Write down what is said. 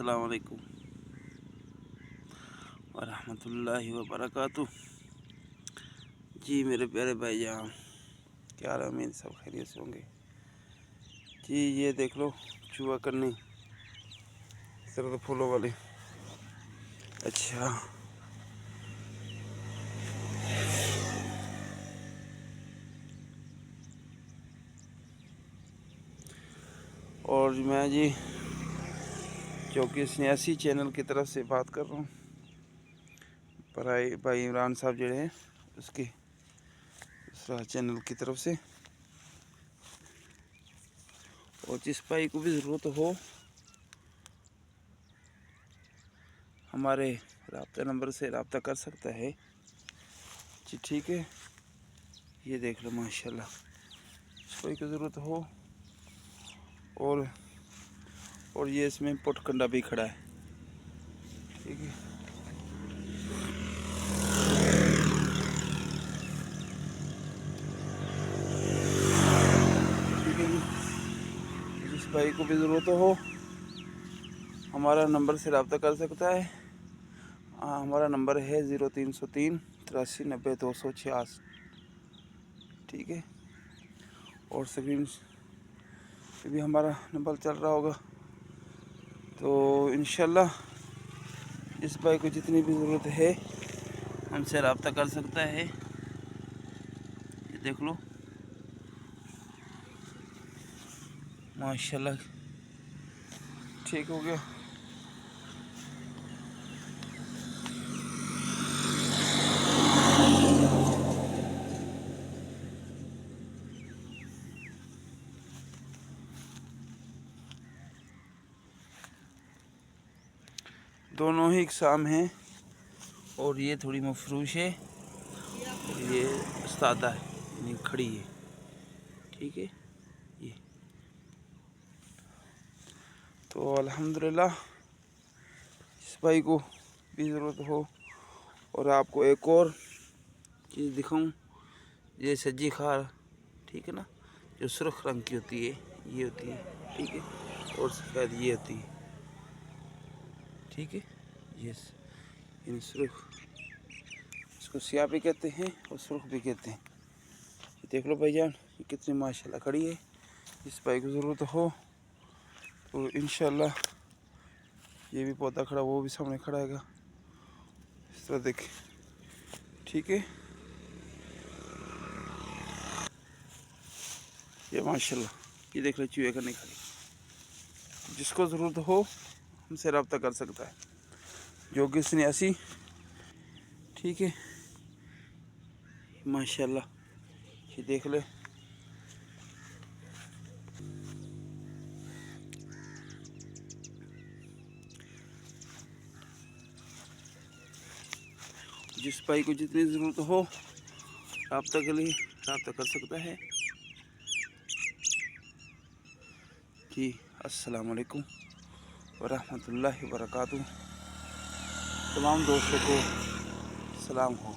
अस्सलाम वालेकुम व रहमतुल्लाहि व बरकातुहू। जी मेरे प्यारे भाईजान, क्या हाल है? उम्मीद सब खैरियत से होंगे। जी ये देख लो, चूहा करनी सरद फूलों वाली। अच्छा, और मैं जी चौकी 86 चैनल की तरफ से बात कर रहा हूँ। भाई इमरान साहब जो हैं उसकी दूसरा चैनल की तरफ से। और जिस भाई को भी ज़रूरत हो हमारे राब्ता नंबर से रब्ता कर सकता है जी। ठीक है, ये देख लो माशाल्लाह, जिस भाई को ज़रूरत हो। और ये इसमें पुटकंडा भी खड़ा है। ठीक है, ठीक है जी। जिस भाई को भी ज़रूरत हो हमारा नंबर से रब्ता कर सकता है। हमारा नंबर है 0303 83 90 266। ठीक है, और स्क्रीन पे भी हमारा नंबर चल रहा होगा। तो इंशाल्लाह इस भाई को जितनी भी ज़रूरत है हमसे रब्ता कर सकता है। ये देख लो माशाल्लाह, ठीक हो गया। दोनों ही इकसाम हैं, और ये थोड़ी मफरूश है और ये सादा है, यानी खड़ी है। ठीक है, ये तो अल्हम्दुलिल्लाह इस भाई को भी ज़रूरत हो। और आपको एक और चीज़ दिखाऊं, ये सज्जी खार, ठीक है ना, जो सुर्ख रंग की होती है, ये होती है। ठीक है, और सफ़ेद ये होती है। ठीक है, ये इन सुर्ख, इसको स्याह भी कहते हैं और सुर्ख भी कहते हैं। ये देख लो भाईजान, ये कितनी माशाल्लाह खड़ी है। इस भाई को ज़रूरत हो तो इंशाल्लाह ये भी पौधा खड़ा, वो भी सामने खड़ा है इस तरह देखें। ठीक है, ये माशाल्लाह, ये देख लो चूहे करने खड़ी। जिसको ज़रूरत हो हमसे रब्ता कर सकता है, जोगी 89। ठीक है, माशाल्लाह, ये देख ले। जिस भाई को जितनी ज़रूरत हो रब्ता के लिए रब्ता कर सकता है जी। अस्सलाम वालेकुम व रहमतुल्लाहि व बरकातुहू। तमाम दोस्तों को सलाम हो।